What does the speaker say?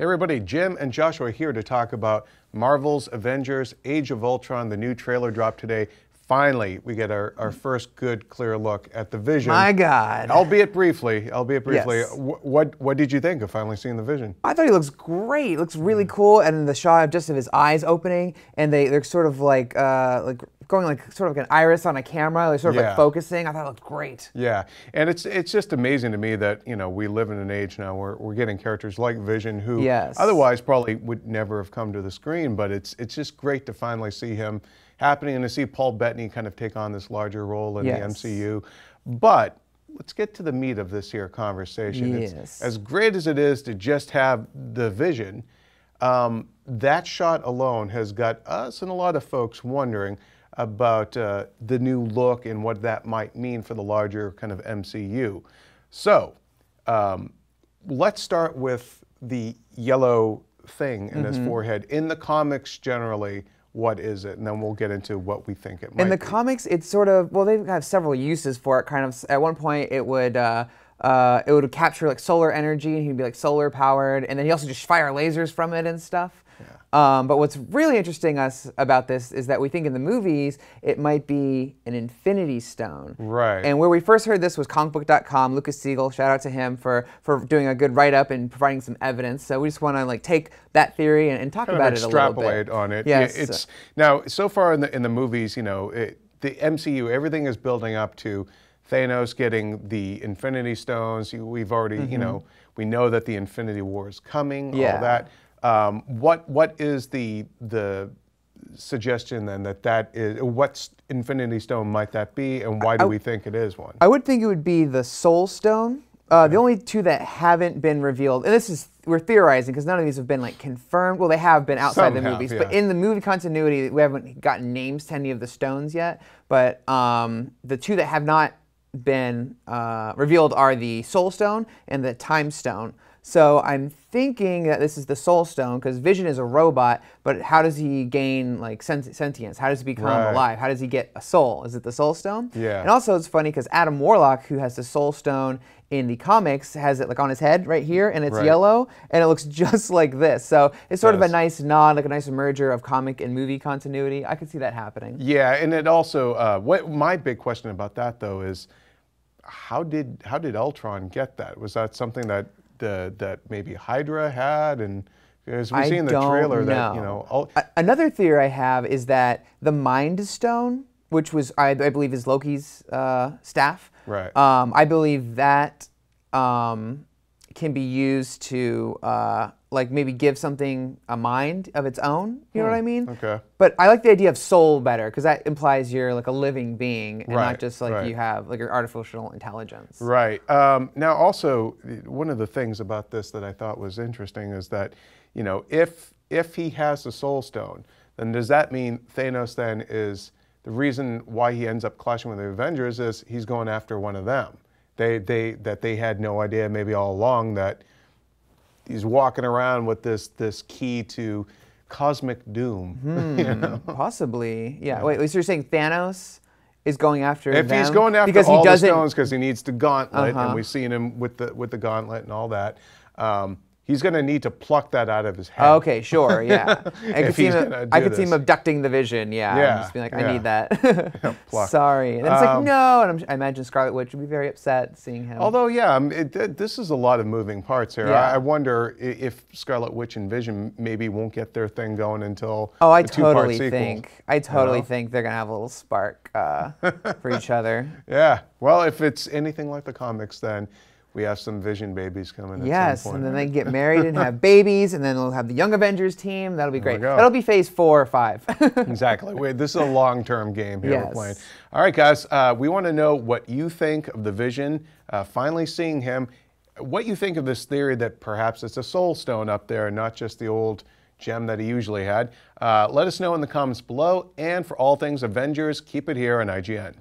Hey everybody, Jim and Joshua here to talk about Marvel's Avengers Age of Ultron. The new trailer dropped today. Finally, we get our first good, clear look at the Vision. My God. Albeit briefly. Yes. What did you think of finally seeing the Vision? I thought he looks great. He looks really cool, and the shot just of his eyes opening, and they're sort of like going like sort of like an iris on a camera, like sort of like focusing. I thought it looked great. Yeah, and it's just amazing to me that we live in an age now where we're getting characters like Vision who otherwise probably would never have come to the screen, but it's just great to finally see him happening and to see Paul Bettany kind of take on this larger role in the MCU. But let's get to the meat of this here conversation. It's, as great as it is to just have the Vision, that shot alone has got us and a lot of folks wondering about the new look and what that might mean for the larger kind of MCU. So let's start with the yellow thing in his forehead. In the comics generally, what is it? And then we'll get into what we think it might be. In the comics, it's sort of, well, they have several uses for it. Kind of, at one point, it would capture like solar energy, and he'd be like solar powered, and then he also just fire lasers from it and stuff. But what's really interesting about this is that we think in the movies it might be an Infinity Stone. Right. And where we first heard this was comicbook.com. Lucas Siegel, shout out to him for doing a good write-up and providing some evidence. So we just want to like take that theory and talk about it a little bit. Extrapolate on it. Yes. It's now so far in the movies, the MCU, everything is building up to Thanos getting the Infinity Stones. We've already, we know that the Infinity War is coming. All that. What is the suggestion then that is, what Infinity Stone might that be, and why do we think it is one? I would think it would be the Soul Stone. The only two that haven't been revealed, and we're theorizing because none of these have been like confirmed. Well, they have been outside the movies, but in the movie continuity, we haven't gotten names to any of the stones yet. But the two that have not been revealed are the Soul Stone and the Time Stone. So I'm thinking that this is the Soul Stone because Vision is a robot, but how does he gain like sentience? How does he become alive? How does he get a soul? Is it the Soul Stone? Yeah. And also it's funny because Adam Warlock, who has the Soul Stone in the comics, has it like on his head right here, and it's yellow, and it looks just like this. So it's sort of a nice nod, like a nice merger of comic and movie continuity. I could see that happening. Yeah, and it also, my big question about that though is, how did Ultron get that? Was that something that maybe Hydra had, and as we see in the trailer that another theory I have is that the Mind Stone, which was I believe is Loki's staff, I believe that can be used to like maybe give something a mind of its own. You know what I mean? Okay. But I like the idea of soul better because that implies you're like a living being and not just like you have like your artificial intelligence. Right. Now also, one of the things about this that I thought was interesting is that, if he has the Soul Stone, then does that mean Thanos then is the reason why he ends up clashing with the Avengers is he's going after one of them? They had no idea maybe all along that he's walking around with this key to cosmic doom. Possibly, yeah. Wait, so you're saying Thanos is going after them? If he's going after because all the stones because he needs the gauntlet, and we've seen him with the gauntlet and all that. He's going to need to pluck that out of his head. Okay, sure, yeah. I could see him abducting the Vision, and just being like, I need that. Sorry. And it's like, no, and I imagine Scarlet Witch would be very upset seeing him. Although, this is a lot of moving parts here. I wonder if Scarlet Witch and Vision maybe won't get their thing going until the two-part sequel. I totally think they're going to have a little spark for each other. Yeah, well, if it's anything like the comics, then we have some Vision babies coming at some point. And then they get married and have babies, and then we'll have the Young Avengers team. That'll be great. That'll be phase 4 or 5. Exactly. This is a long-term game here we're playing. All right, guys, we want to know what you think of the Vision, finally seeing him, what you think of this theory that perhaps it's a Soul Stone up there and not just the old gem that he usually had. Let us know in the comments below, and for all things Avengers, keep it here on IGN.